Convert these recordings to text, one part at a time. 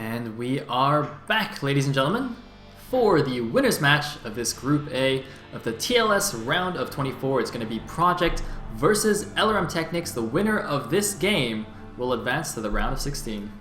And we are back, ladies and gentlemen, for the winners match of this Group A of the TLS round of 24. It's going to be Project versus LRM Technics. The winner of this game will advance to the round of 16.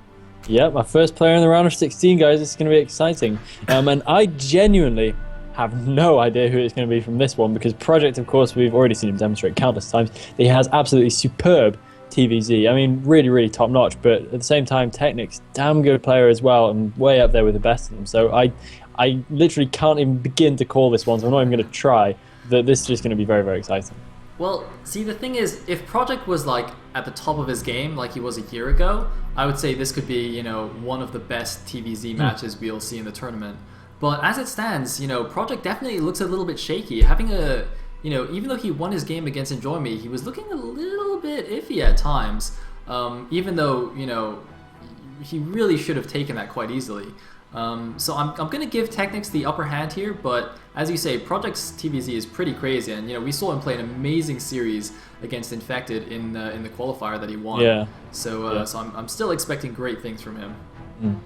Yep, my first player in the round of 16, guys. It's going to be exciting. And I genuinely have no idea who it's going to be from this one, because Project, of course, we've already seen him demonstrate countless times that he has absolutely superb TVZ. I mean, really, really top notch, but at the same time, Technics, damn good player as well, and way up there with the best of them. So I literally can't even begin to call this one, so I'm not even going to try. This is just going to be very, very exciting. Well, see, the thing is, if Project was like at the top of his game like he was a year ago, I would say this could be, you know, one of the best TVZ matches we'll see in the tournament. But as it stands, you know, Project definitely looks a little bit shaky. Having a, you know, even though he won his game against Enjoy Me, he was looking a little bit iffy at times. Even though, you know, he really should have taken that quite easily. So I'm going to give Technics the upper hand here, but as you say, Project's TVZ is pretty crazy, and you know we saw him play an amazing series against Infected in the qualifier that he won. Yeah. So I'm still expecting great things from him.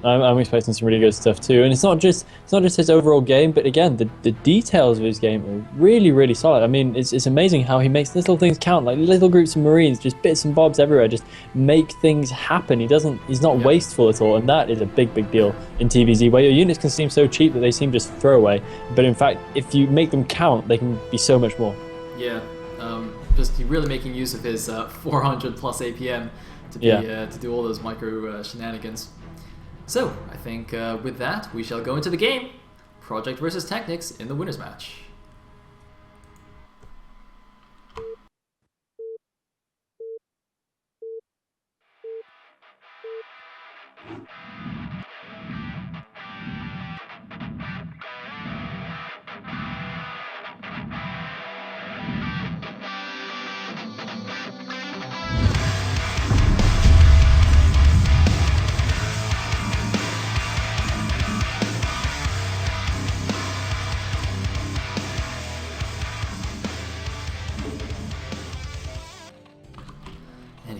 I'm expecting some really good stuff too, and it's not just his overall game, but again, the details of his game are really, really solid. I mean, it's amazing how he makes little things count, like little groups of Marines, just bits and bobs everywhere, just make things happen. He's not wasteful at all, and that is a big deal in TVZ, where your units can seem so cheap that they seem just throwaway, but in fact, if you make them count, they can be so much more. Yeah, just really making use of his 400 plus APM to do all those micro shenanigans. So, I think with that, we shall go into the game. Project versus Technics in the winners match.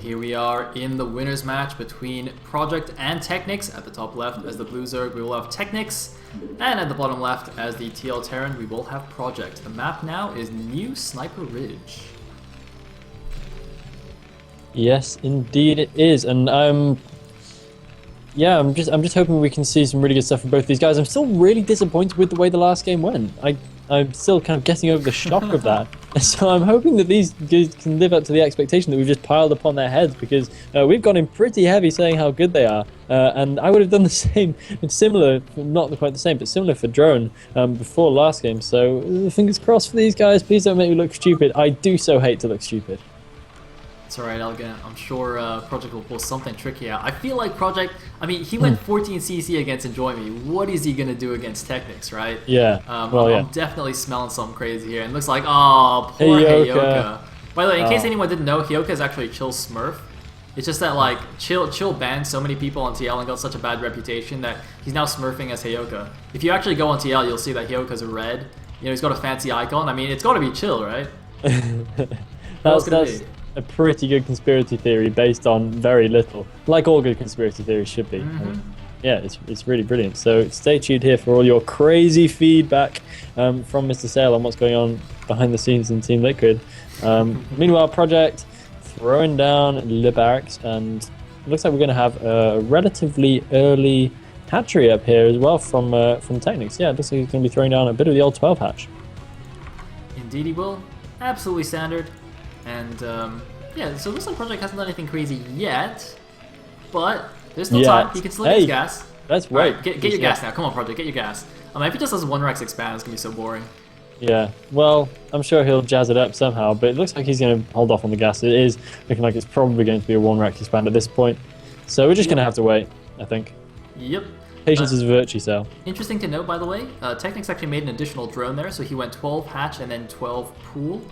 Here we are in the winners match between Project and Technics. At the top left as the Blue Zerg, we will have Technics, and at the bottom left as the TL Terran, we will have Project. The map now is New Sniper Ridge. Yes, indeed it is, and I'm just hoping we can see some really good stuff from both these guys. I'm still really disappointed with the way the last game went. I'm still kind of getting over the shock of that. So I'm hoping that these guys can live up to the expectation that we've just piled upon their heads, because we've gone in pretty heavy saying how good they are. And I would have done the same, similar, not quite the same, but similar for Drone before last game. So fingers crossed for these guys. Please don't make me look stupid. I do so hate to look stupid. It's alright, Elgin. I'm sure Project will pull something tricky out. I feel like Project, I mean, he went 14 CC against Enjoy Me. What is he going to do against Technics, right? Yeah. I'm definitely smelling something crazy here. And it looks like, oh, poor Heyoka. By the way, in case anyone didn't know, Heyoka is actually Chill Smurf. It's just that, like, Chill banned so many people on TL and got such a bad reputation that he's now smurfing as Heyoka. If you actually go on TL, you'll see that Heyoka's a red. You know, he's got a fancy icon. I mean, it's got to be Chill, right? That's a pretty good conspiracy theory based on very little, like all good conspiracy theories should be. I mean, yeah, it's really brilliant. So stay tuned here for all your crazy feedback from Mr. Sale on what's going on behind the scenes in Team Liquid. Meanwhile, Project throwing down Le Barracks, and it looks like we're going to have a relatively early hatchery up here as well from Technics. Yeah, it looks like he's going to be throwing down a bit of the old 12 hatch. Indeed he will. Absolutely standard. And yeah, so it looks like Project hasn't done anything crazy yet, but there's still time. He can still get his gas. Let's wait. Right, get your gas now. Come on, Project, get your gas. If he just does one Rex expand, it's gonna be so boring. Yeah, well, I'm sure he'll jazz it up somehow, but it looks like he's going to hold off on the gas. It is looking like it's probably going to be a one Rex expand at this point, so we're just going to have to wait, I think. Yep. Patience is a virtue, so. Interesting to note, by the way, Technics actually made an additional drone there, so he went 12 hatch and then 12 pool,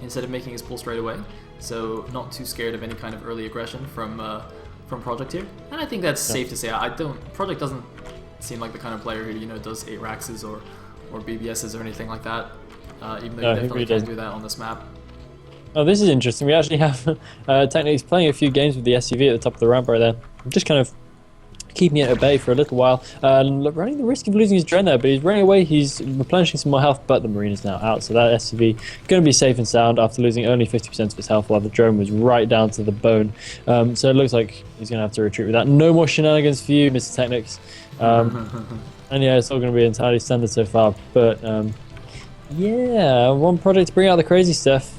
instead of making his pull straight away. So not too scared of any kind of early aggression from Project here. And I think that's safe to say. Project doesn't seem like the kind of player who, you know, does 8 Raxes or BBSs or anything like that. Even though he definitely can do that on this map. Oh, this is interesting. We actually have Technics playing a few games with the SUV at the top of the ramp right there. Just kind of keeping it at bay for a little while, running the risk of losing his drone there, but he's running away, he's replenishing some more health, but the Marine is now out, so that SCV going to be safe and sound after losing only 50% of his health while the drone was right down to the bone. So it looks like he's going to have to retreat with that. No more shenanigans for you, Mr. Technics. And yeah, it's all going to be entirely standard so far, but yeah, one project to bring out the crazy stuff.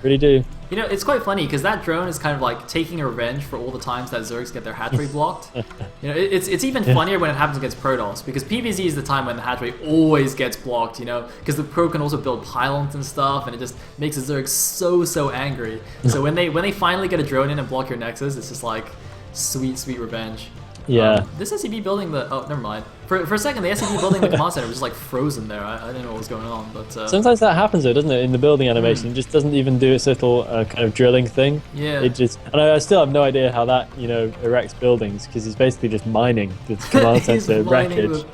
Really do. You know, it's quite funny because that drone is kind of like taking a revenge for all the times that Zergs get their hatchery blocked. You know, it's even funnier when it happens against Protoss, because PvZ is the time when the hatchery always gets blocked, you know, because the Pro can also build pylons and stuff, and it just makes the Zergs so angry. So when they finally get a drone in and block your Nexus, it's just like sweet revenge. Yeah. This SCV building the... Oh, never mind. For a second, the SCV building the command center was just like frozen there. I didn't know what was going on, but... Sometimes that happens though, doesn't it? In the building animation, it just doesn't even do its little kind of drilling thing. Yeah. It just... And I still have no idea how that, you know, erects buildings, because it's basically just mining the command center wreckage.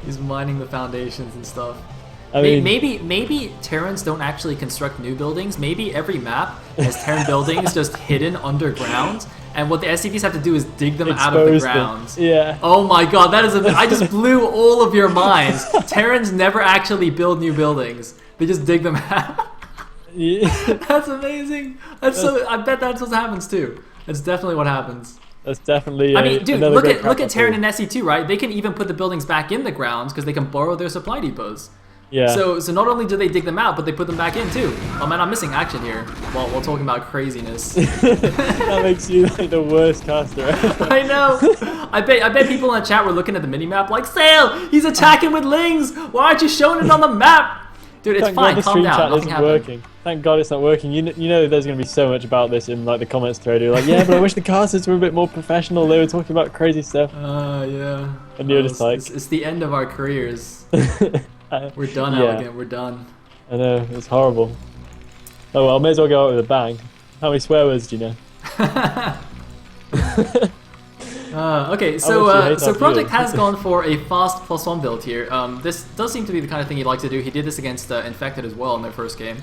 He's mining the foundations and stuff. I mean, maybe Terrans don't actually construct new buildings. Maybe every map has Terran buildings just hidden underground, and what the SCVs have to do is dig them out of the ground. Yeah. Oh my god, that is I just blew all of your minds. Terrans never actually build new buildings. They just dig them out. Yeah. That's amazing. I bet that's what happens too. That's definitely what happens. That's definitely. I mean, dude, look at Terran and SC2, right? They can even put the buildings back in the ground because they can borrow their supply depots. Yeah. So not only do they dig them out, but they put them back in too. Oh man, I'm missing action here while talking about craziness. That makes you like the worst caster ever. I know. I bet people in the chat were looking at the minimap like, Sail, he's attacking with Lings. Why aren't you showing it on the map? Dude, it's fine. Calm down. Nothing happened. Working. Thank God it's not working. You know there's going to be so much about this in like the comments thread. You're like, yeah, but I wish the casters were a bit more professional. They were talking about crazy stuff. Yeah. And you're just like... It's the end of our careers. We're done, yeah. Elegant. We're done. I know, it's horrible. Oh well, may as well go out with a bang. How many swear words do you know? Okay, so Project has gone for a fast +1 build here. This does seem to be the kind of thing he'd like to do. He did this against Infected as well in their first game.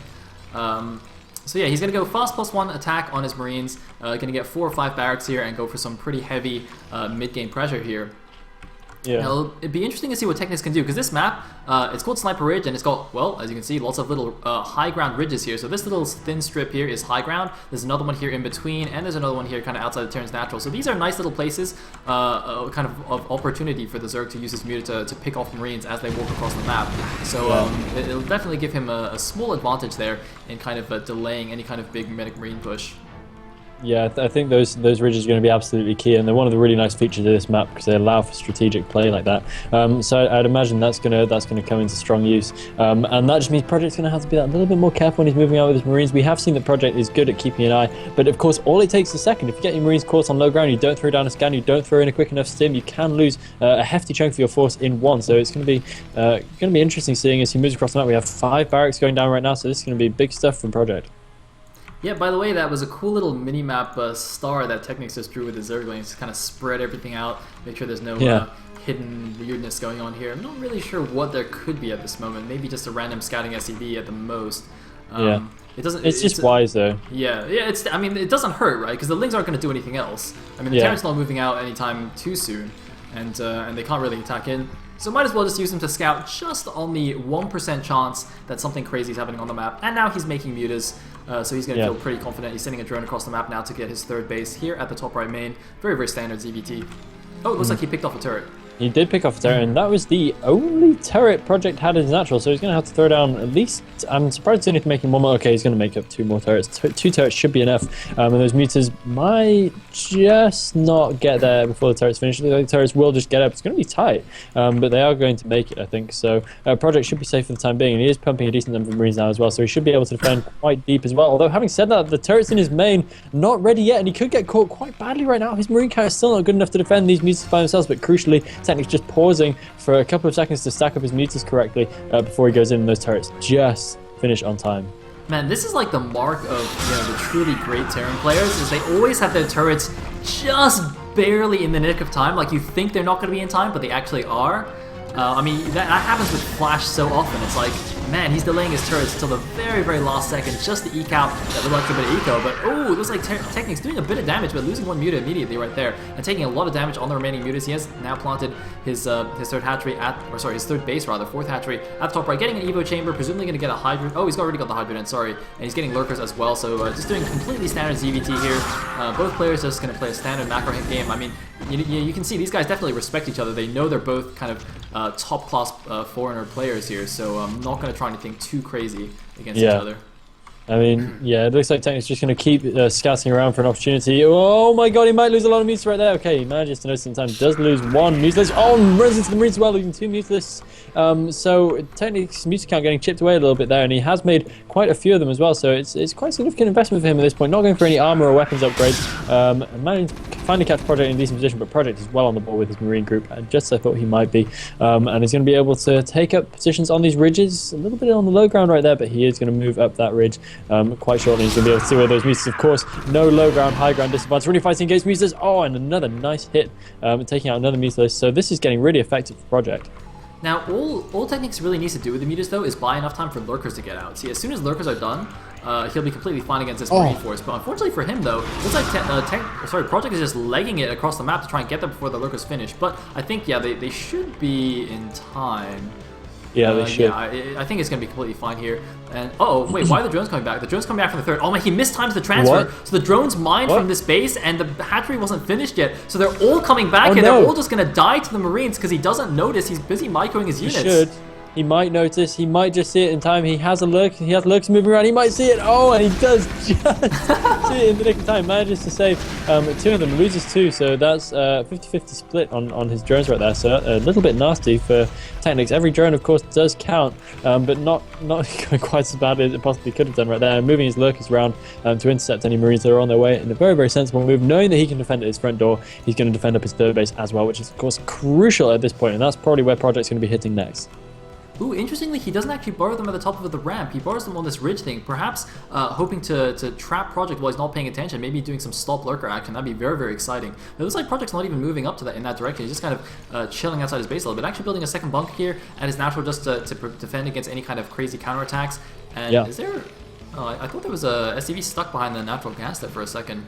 So yeah, he's going to go fast +1 attack on his Marines. Going to get 4 or 5 barracks here and go for some pretty heavy mid-game pressure here. Yeah. Now, it'd be interesting to see what Technics can do, because this map, it's called Sniper Ridge, and it's got, well, as you can see, lots of little high ground ridges here. So this little thin strip here is high ground. There's another one here in between, and there's another one here kind of outside the Terran's natural. So these are nice little places, kind of opportunity for the Zerg to use his muta to pick off Marines as they walk across the map. So it'll definitely give him a small advantage there in kind of delaying any kind of big medic Marine push. Yeah, I think those ridges are going to be absolutely key, and they're one of the really nice features of this map because they allow for strategic play like that. So I'd imagine that's going to come into strong use, and that just means Project's going to have to be a little bit more careful when he's moving out with his Marines. We have seen that Project is good at keeping an eye, but of course all it takes is a second. If you get your Marines caught on low ground, you don't throw down a scan, you don't throw in a quick enough stim, you can lose a hefty chunk of your force in one. So it's going to be interesting seeing as he moves across the map. We have 5 barracks going down right now, so this is going to be big stuff from Project. Yeah, by the way, that was a cool little mini-map star that Technics just drew with the Zerglings to kind of spread everything out, make sure there's no hidden weirdness going on here. I'm not really sure what there could be at this moment. Maybe just a random scouting SCV at the most. It doesn't. It's just wise though. Yeah. I mean, it doesn't hurt, right? Because the Lings aren't going to do anything else. I mean, the Terran's not moving out anytime too soon, and they can't really attack in. So might as well just use him to scout just on the 1% chance that something crazy is happening on the map. And now he's making mutas, so he's going to feel pretty confident. He's sending a drone across the map now to get his 3rd base here at the top right main. Very, very standard ZVT. Oh, it looks like he picked off a turret. He did pick off a turret, and that was the only turret Project had in his natural, so he's going to have to throw down at least... I'm surprised he's only making 1 more. Okay, he's going to make up 2 more turrets. 2 turrets should be enough, and those mutas might just not get there before the turrets finish. The turrets will just get up. It's going to be tight, but they are going to make it, I think. So Project should be safe for the time being, and he is pumping a decent number of Marines now as well, so he should be able to defend quite deep as well. Although, having said that, the turrets in his main, not ready yet, and he could get caught quite badly right now. His Marine count is still not good enough to defend these mutas by themselves, but crucially, Technics just pausing for a couple of seconds to stack up his mutas correctly before he goes in, and those turrets just finish on time. Man, this is like the mark of the truly great Terran players, is they always have their turrets just barely in the nick of time. Like, you think they're not going to be in time, but they actually are. I mean, that happens with Flash so often. It's like, man, he's delaying his turrets until the very, very last second just to eke out that little extra bit of eco. But, oh, it looks like Technic's doing a bit of damage, but losing one Muta immediately right there. And taking a lot of damage on the remaining Mutas. He has now planted his third hatchery his third base rather, fourth hatchery at the top right. Getting an Evo Chamber, presumably going to get a Hydra. Oh, he's already got the Hydra in, sorry. And he's getting Lurkers as well, so just doing completely standard ZVT here. Both players just going to play a standard macro hit game. I mean, you can see these guys definitely respect each other. They know they're both kind of top-class foreigner players here, so I'm not going to try anything too crazy against each other. I mean, yeah, it looks like Technic's just going to keep scouting around for an opportunity. Oh my god, he might lose a lot of Mutas right there. Okay, he manages to notice in time. Does lose one Mutalist. Oh, runs into the Marines as well, losing two Mutalists. So Technic's Muta count getting chipped away a little bit there, and he has made quite a few of them as well. So it's quite a significant investment for him at this point. Not going for any armor or weapons upgrades. Managing to finally catch Project in a decent position, but Project is well on the ball with his Marine group, just as I thought he might be. And he's going to be able to take up positions on these ridges. A little bit on the low ground right there, but he is going to move up that ridge. Quite shortly. He's going to be able to see where those Mutas, of course, no low ground, high ground disadvantage. Really fighting against Mutas. Oh, and another nice hit, taking out another Mutalist. So this is getting really effective for Project. Now, all Technics really needs to do with the Mutas, though, is buy enough time for Lurkers to get out. See, as soon as Lurkers are done, he'll be completely fine against this Marine force. But unfortunately for him, though, looks like Project is just legging it across the map to try and get them before the Lurkers finish. But I think, yeah, they should be in time. Yeah, they should. Yeah, I think it's going to be completely fine here. And wait, why are the drones coming back? The drones coming back from the third. Oh man, he mistimes the transfer. What? So the drones mined from this base, and the hatchery wasn't finished yet. So they're all coming back, and they're all just going to die to the Marines because he doesn't notice. He's busy microing his units. He should. He might notice. He might just see it in time. He has a look. He has lurks moving around. He might see it. Oh, and he does just see it in the nick of time. Manages to save two of them. Loses two. So that's 50-50 split on his drones right there. So a little bit nasty for Technics. Every drone, of course, does count, but not quite as bad as it possibly could have done right there. Moving his lurkers around to intercept any Marines that are on their way in a very, very sensible move. Knowing that he can defend at his front door, he's going to defend up his third base as well, which is, of course, crucial at this point. And that's probably where Project's going to be hitting next. Ooh, interestingly, he doesn't actually borrow them at the top of the ramp. He borrows them on this ridge thing, perhaps hoping to trap Project while he's not paying attention, maybe doing some stop lurker action. That'd be very, very exciting. It looks like Project's not even moving up to that in that direction. He's just kind of chilling outside his base a little bit, actually building a second bunker here at his natural just to defend against any kind of crazy counterattacks. And is there... Oh, I thought there was a SCV stuck behind the natural gas there for a second.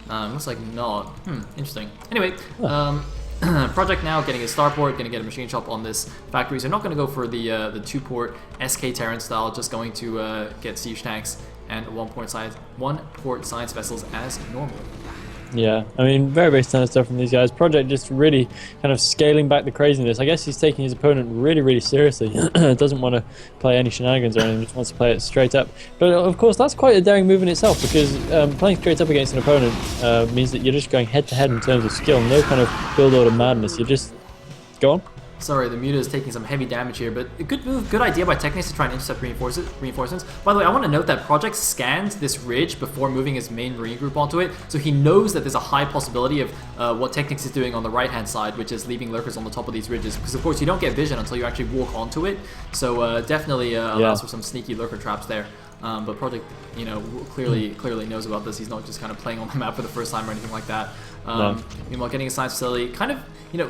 Looks like not. Interesting. Anyway, Project now getting a starport, going to get a machine shop on this factory. So not going to go for the two-port SK Terran style, just going to get siege tanks and one-port science vessels as normal. Yeah, I mean, very, very standard stuff from these guys. Project just really kind of scaling back the craziness. I guess he's taking his opponent really, really seriously. Doesn't want to play any shenanigans or anything, just wants to play it straight up. But of course, that's quite a daring move in itself, because playing straight up against an opponent means that you're just going head-to-head in terms of skill. No kind of build order madness. You're just... Go on. Sorry, the Muta is taking some heavy damage here, but a good move, good idea by Technics to try and intercept reinforcements. By the way, I want to note that Project scanned this ridge before moving his main Marine group onto it, so he knows that there's a high possibility of what Technics is doing on the right-hand side, which is leaving lurkers on the top of these ridges, because of course you don't get vision until you actually walk onto it, so definitely allows for some sneaky lurker traps there. But Project, clearly knows about this. He's not just kind of playing on the map for the first time or anything like that. Meanwhile, getting a science facility, kind of,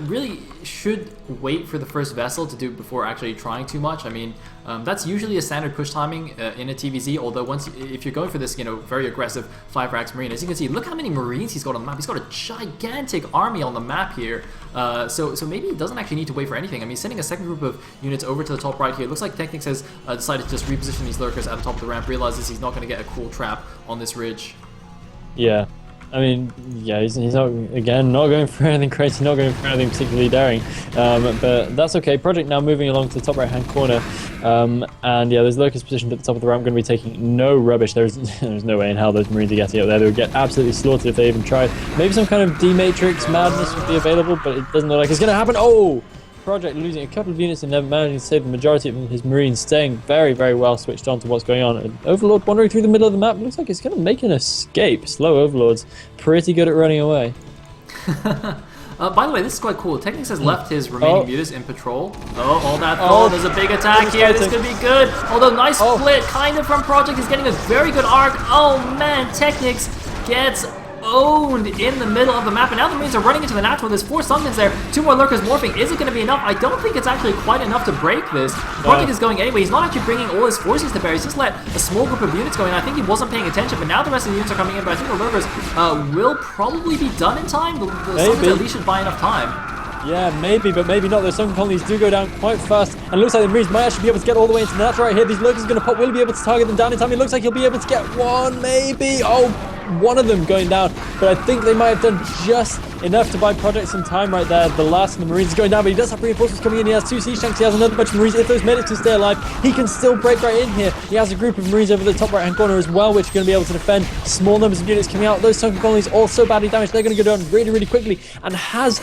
really should wait for the first vessel to do before actually trying too much. I mean, that's usually a standard push timing in a TVZ, although if you're going for this, very aggressive 5-racks Marine, as you can see, look how many Marines he's got on the map. He's got a gigantic army on the map here. So maybe he doesn't actually need to wait for anything. I mean, sending a second group of units over to the top right here. Looks like Technics has decided to just reposition these lurkers at the top of the ramp, realizes he's not going to get a cool trap on this ridge. Yeah. I mean, yeah, he's not, again, not going for anything crazy, not going for anything particularly daring, but that's okay. Project now moving along to the top right-hand corner, and yeah, there's lurkers positioned at the top of the ramp, going to be taking no rubbish. There's no way in hell those Marines are getting up there. They would get absolutely slaughtered if they even tried. Maybe some kind of D-Matrix madness would be available, but it doesn't look like it's going to happen. Oh! Project losing a couple of units and never managing to save the majority of his Marines, staying very, very well switched on to what's going on. And Overlord wandering through the middle of the map, looks like it's going to make an escape. Slow Overlord's pretty good at running away. By the way, this is quite cool. Technics has left his remaining mutas in patrol. Oh, all that gold. There's a big attack here. This could be good. Although, nice split kind of from Project. He's getting a very good arc. Oh, man. Technics gets owned in the middle of the map, and now the Marines are running into the natural. There's 4 summons there, 2 more lurkers morphing. Is it going to be enough? I don't think it's actually quite enough to break this. Project is going anyway. He's not actually bringing all his forces to bear. He's just let a small group of units go in. I think he wasn't paying attention, but now the rest of the units are coming in. But I think the lurkers will probably be done in time. The summons at least should buy enough time. Yeah, maybe, but maybe not. Those sunken colonies do go down quite fast, and it looks like the Marines might actually be able to get all the way into the natural right here. These lurkers are going to pop. Will he be able to target them down in time? It looks like he'll be able to get one, maybe. Oh, one of them going down, but I think they might have done just enough to buy Project some time right there. The last of the Marines is going down, but he does have reinforcements coming in. He has 2 siege tanks, he has another bunch of Marines. If those medics can stay alive, he can still break right in here. He has a group of Marines over the top right hand corner as well, which are going to be able to defend. Small numbers of units coming out. Those sunken colonies all so badly damaged, they're going to go down really, really quickly, and has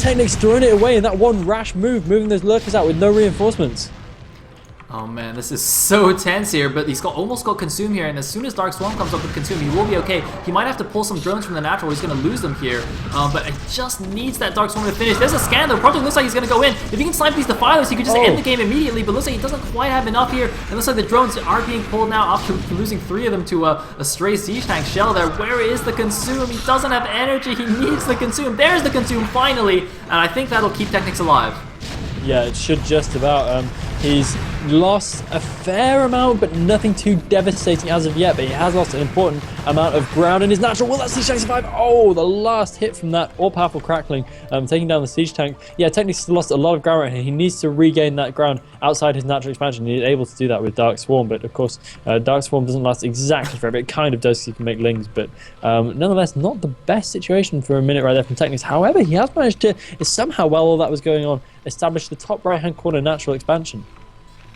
Technics thrown it away in that one rash move, moving those lurkers out with no reinforcements. Oh man, this is so tense here, but he's almost got Consume here, and as soon as Dark Swarm comes up with Consume, he will be okay. He might have to pull some drones from the natural, he's going to lose them here, but it just needs that Dark Swarm to finish. There's a scan though, Project looks like he's going to go in. If he can snipe these defilers, he could just end the game immediately, but looks like he doesn't quite have enough here. It looks like the drones are being pulled now after losing 3 of them to a stray siege tank shell there. Where is the Consume? He doesn't have energy, he needs the Consume. There's the Consume finally, and I think that'll keep Technics alive. Yeah, it should just about. He's lost a fair amount, but nothing too devastating as of yet. But he has lost an important amount of ground in his natural. Will that siege tank survive? Oh, the last hit from that all-powerful crackling, taking down the siege tank. Yeah, technically lost a lot of ground right here. He needs to regain that ground outside his natural expansion. He's able to do that with Dark Swarm, but of course, Dark Swarm doesn't last exactly forever. It kind of does because he can make lings, but nonetheless, not the best situation for a minute right there from Technics. However, he has managed to somehow, while all that was going on, establish the top right-hand corner natural expansion.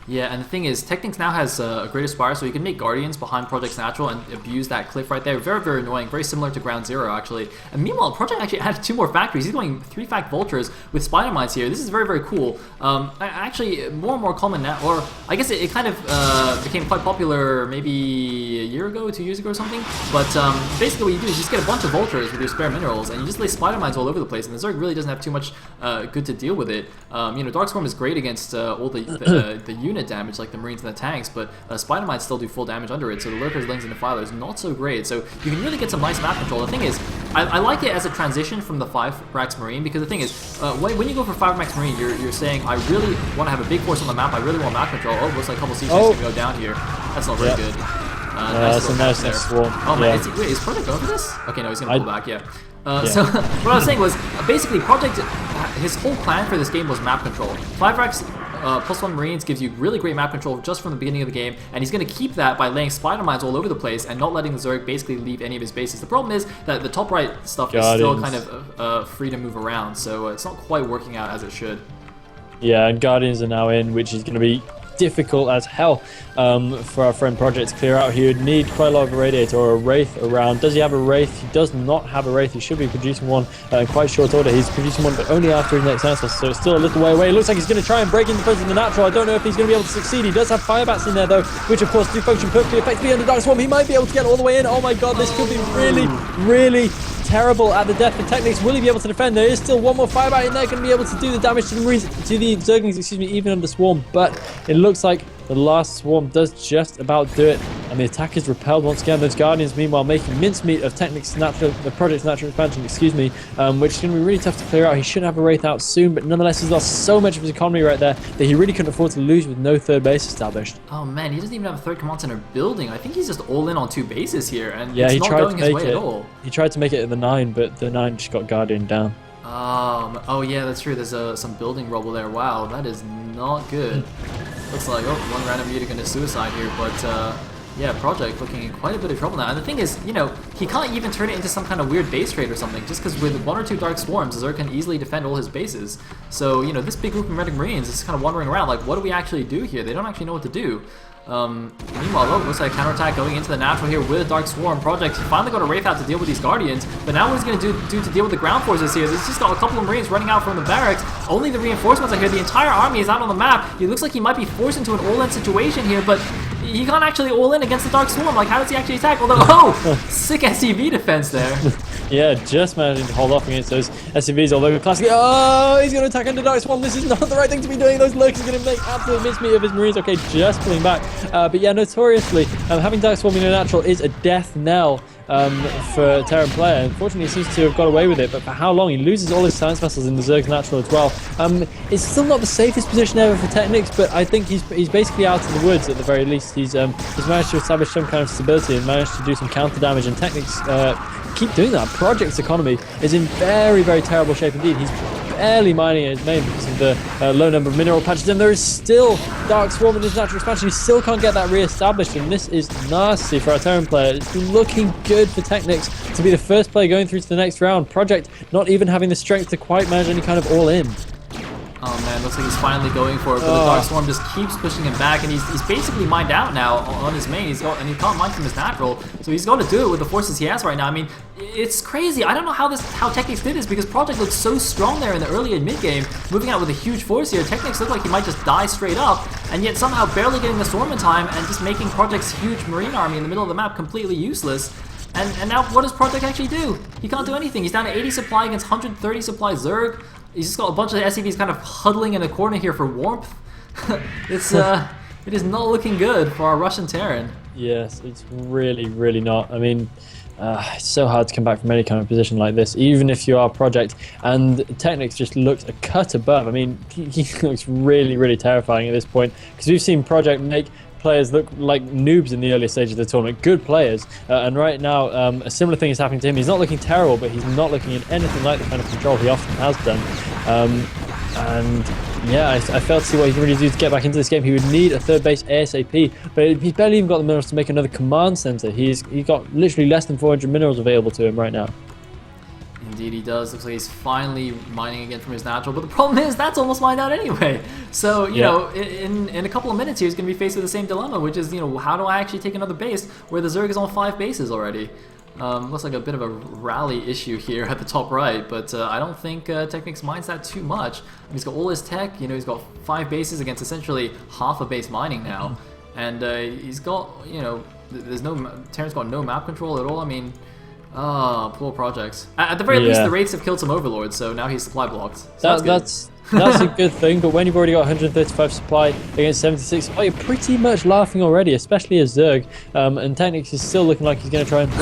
Yeah, and the thing is, Technics now has a Great Aspire, so you can make Guardians behind Project's Natural and abuse that cliff right there. Very, very annoying. Very similar to Ground Zero, actually. And meanwhile, Project actually added 2 more factories. He's going 3 fact Vultures with Spider Mines here. This is very, very cool. Actually, more and more common now, or I guess it kind of became quite popular maybe a year ago, 2 years ago or something. But basically what you do is just get a bunch of Vultures with your spare minerals, and you just lay Spider Mines all over the place, and the Zerg really doesn't have too much good to deal with it. You know, Dark Swarm is great against all the unit damage, like the Marines and the tanks, but Spider Mines still do full damage under it, so the Lurkers, Lings, and Defilers not so great. So you can really get some nice map control. The thing is, I like it as a transition from the 5-Rax Marine, because the thing is, when you go for 5-Rax Marine, you're saying, I really want to have a big force on the map, I really want map control. Oh, looks like a couple siege tanks can go down here. That's not very good. That's a nice swarm. Oh man, is Project going for this? Okay, no, he's going to pull back, yeah. So what I was saying was, basically, Project, his whole plan for this game was map control. 5-Rax +1 Marines gives you really great map control just from the beginning of the game, and he's going to keep that by laying Spider Mines all over the place and not letting the Zerg basically leave any of his bases. The problem is that the top right stuff is still kind of free to move around, so it's not quite working out as it should. Yeah, and Guardians are now in, which is going to be difficult as hell for our friend Project to clear out. He would need quite a lot of Irradiator or a Wraith around. Does he have a Wraith? He does not have a Wraith. He should be producing one in quite short order. He's producing one, but only after his next answer, so it's still a little way away. It looks like he's going to try and break in the front of the natural. I don't know if he's going to be able to succeed. He does have Fire Bats in there, though, which of course do function perfectly effectively under Dark Swarm. He might be able to get all the way in. Oh my god, this could be really, really terrible at the death of Technics. Will he be able to defend? There is still one more Firebat in there, going to be able to do the damage to the Marines, to the Zerglings, excuse me, even under Swarm, but it looks like the last Swarm does just about do it, and the attack is repelled once again. Those Guardians, meanwhile, making mincemeat of Technics' the Project's natural expansion, excuse me, which is going to be really tough to clear out. He should have a Wraith out soon, but nonetheless, he's lost so much of his economy right there that he really couldn't afford to lose with no third base established. Oh man, he doesn't even have a third command center building. I think he's just all in on 2 bases here, and yeah, it's not going his way at all. He tried to make it at the 9, but the 9 just got Guardian down. Oh yeah, that's true. There's some building rubble there. Wow, that is not good. Looks like, oh, one random unit going to suicide here, but yeah, Project looking in quite a bit of trouble now. And the thing is, you know, he can't even turn it into some kind of weird base trade or something, just because with 1 or 2 Dark Swarms, Zerg can easily defend all his bases. So, you know, this big group of Medic Marines is kind of wandering around, like, what do we actually do here? They don't actually know what to do. Meanwhile, oh, looks like a counterattack going into the natural here with a Dark Swarm. Project finally got a Wraith out to deal with these Guardians, but now what he's going to do to deal with the ground forces here, there's just got a couple of Marines running out from the barracks. Only the reinforcements are here. The entire army is out on the map. It looks like he might be forced into an all-in situation here, but he can't actually all-in against the Dark Swarm. Like, how does he actually attack? Although, oh, sick SCV defense there. Yeah, just managing to hold off against those SCVs, although classically, oh, he's going to attack under Dark Swarm. This is not the right thing to be doing. Those lurkers are going to make absolute mincemeat of his Marines. Okay, just pulling back. But yeah, notoriously, having Dark Swarm in a natural is a death knell for Terran player. Unfortunately, he seems to have got away with it, but for how long? He loses all his science vessels in the Zerg's natural as well. It's still not the safest position ever for Technics, but I think he's basically out in the woods at the very least. He's managed to establish some kind of stability and managed to do some counter damage, and Technics keep doing that. Project's economy is in very, very terrible shape indeed. He's barely mining his main because of the low number of mineral patches, and there is still Dark Swarm in his natural expansion. He still can't get that re-established, and this is nasty for our Terran player. It's been looking good for Technics to be the first player going through to the next round. Project not even having the strength to quite manage any kind of all-in. Oh man, looks like he's finally going for it, but the Dark Swarm just keeps pushing him back, and he's basically mined out now on his main. And he can't mine from his natural, so he's got to do it with the forces he has right now. I mean, it's crazy. I don't know how Technics did this, because Project looked so strong there in the early and mid game, moving out with a huge force here. Technics looked like he might just die straight up, and yet somehow barely getting the Swarm in time, and just making Project's huge marine army in the middle of the map completely useless. And now what does Project actually do? He can't do anything. He's down to 80 supply against 130 supply Zerg. He's just got a bunch of SCVs kind of huddling in a corner here for warmth. It is not looking good for our Russian Terran. Yes, it's really, really not. I mean, it's so hard to come back from any kind of position like this, even if you are Project. And Technics just looks a cut above. I mean, he looks really, really terrifying at this point, because we've seen Project make players look like noobs in the earlier stage of the tournament, good players, and right now a similar thing is happening to him. He's not looking terrible, but he's not looking at anything like the kind of control he often has done. And yeah, I failed to see what he can really do to get back into this game. He would need a third base ASAP, but he's barely even got the minerals to make another command center. He's got literally less than 400 minerals available to him right now. Indeed he does. Looks like he's finally mining again from his natural, but the problem is that's almost mined out anyway. So, you know, in a couple of minutes here, he's going to be faced with the same dilemma, which is, you know, how do I actually take another base where the Zerg is on 5 bases already? Looks like a bit of a rally issue here at the top right, but I don't think Technics minds that too much. He's got all his tech, you know, he's got 5 bases against essentially half a base mining now, and he's got, you know, Terran's got no map control at all. I mean, poor Projects. At the very least, the Wraiths have killed some Overlords, so now he's supply blocked. So that's a good thing, but when you've already got 135 supply against 76 supply, you're pretty much laughing already, especially as Zerg. And Technics is still looking like he's going to try and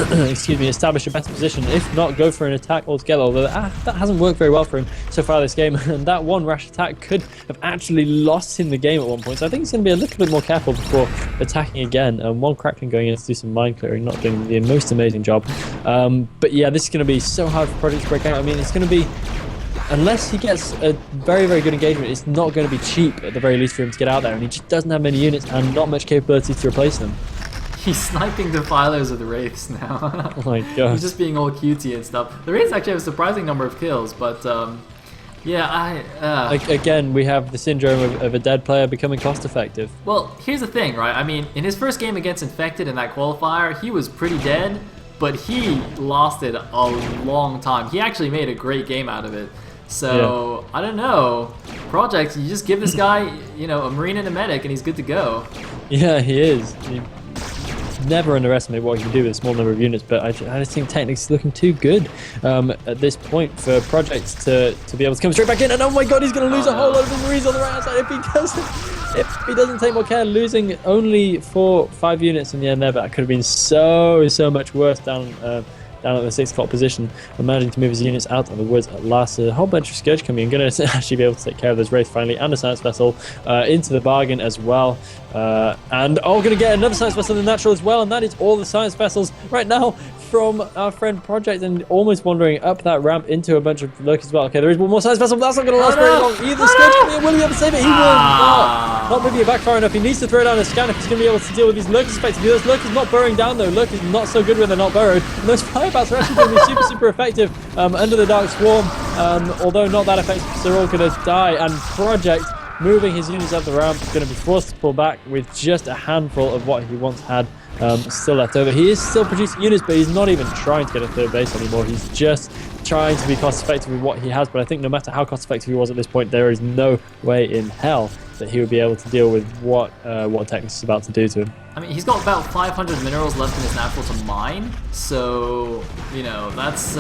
establish a better position, if not go for an attack altogether, although that hasn't worked very well for him so far this game, and that one rash attack could have actually lost him the game at one point, so I think he's going to be a little bit more careful before attacking again. One Crackling going in to do some mine clearing, not doing the most amazing job. But yeah, this is going to be so hard for Project to break out. I mean, it's going to be, unless he gets a very, very good engagement, it's not going to be cheap at the very least for him to get out there, and he just doesn't have many units and not much capability to replace them. He's sniping defilers of the Wraiths now. Oh my god. He's just being all cutesy and stuff. The Wraiths actually have a surprising number of kills, but yeah, again, we have the syndrome of a dead player becoming cost effective. Well, here's the thing, right? I mean, in his first game against Infected in that qualifier, he was pretty dead, but he lasted a long time. He actually made a great game out of it. So, yeah. I don't know. Project, you just give this guy, you know, a Marine and a Medic, and he's good to go. Yeah, he is. You never underestimate what he can do with a small number of units, but I just think Technics is looking too good at this point for Project to be able to come straight back in, and oh my god, he's going to lose a whole load of his Marines on the right hand side if he doesn't take more care, losing only 5 units in the end there, but that could have been so much worse down at the 6 o'clock position, and managing to move his units out of the woods at last. A whole bunch of Scourge coming in, going to actually be able to take care of those Wraiths finally, and a Science Vessel into the bargain as well. And going to get another Science Vessel in the natural as well, and that is all the Science Vessels right now from our friend Project, and almost wandering up that ramp into a bunch of Lurkers as well. Okay, there is one more Science Vessel, but that's not going to last very long either. Scourge coming in, will he be able to save it? He will not. Not moving it back far enough. He needs to throw down a scan if he's going to be able to deal with these Lurkers effectively. Those Lurkers not burrowing down though. Lurkers not so good when they're not burrowed. And those firebats are actually going to be super effective under the Dark Swarm, although not that effective because they're all going to die. And Project, moving his units up the ramp, is going to be forced to pull back with just a handful of what he once had still left over. He is still producing units, but he's not even trying to get a third base anymore. He's just trying to be cost effective with what he has, but I think no matter how cost effective he was at this point, there is no way in hell that he would be able to deal with what Technics is about to do to him. I mean, he's got about 500 minerals left in his natural to mine, so, you know, that's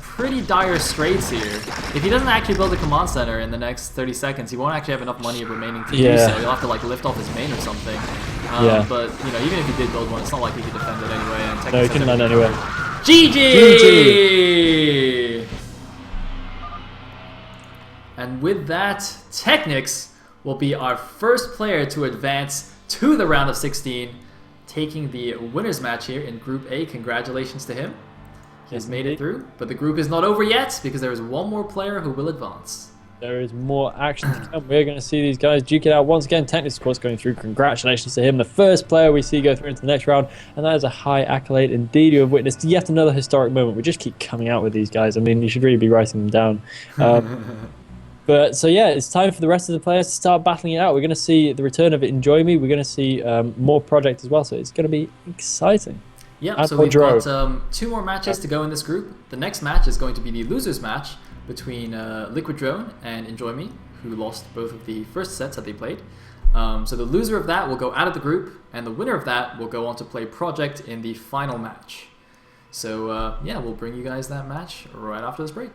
pretty dire straits here. If he doesn't actually build a command center in the next 30 seconds, he won't actually have enough money remaining to do so. He'll have to like lift off his main or something. Yeah. But you know, even if he did build one, it's not like he could defend it anyway. And No, he couldn't land anywhere. GG! And with that, Technics will be our first player to advance to the round of 16, taking the winners match here in Group A. Congratulations to him. He's made it through, but the group is not over yet because there is one more player who will advance. There is more action to come. We're going to see these guys duke it out once again. Technics, of course, going through. Congratulations to him. The first player we see go through into the next round, and that is a high accolade indeed. You have witnessed yet another historic moment. We just keep coming out with these guys. I mean, you should really be writing them down. But so yeah, it's time for the rest of the players to start battling it out. We're going to see the return of Enjoy Me. We're going to see more Project as well. So it's going to be exciting. Yeah, so we've got 2 more matches to go in this group. The next match is going to be the losers match between Liquid Drone and Enjoy Me, who lost both of the first sets that they played. So the loser of that will go out of the group, and the winner of that will go on to play Project in the final match. So yeah, we'll bring you guys that match right after this break.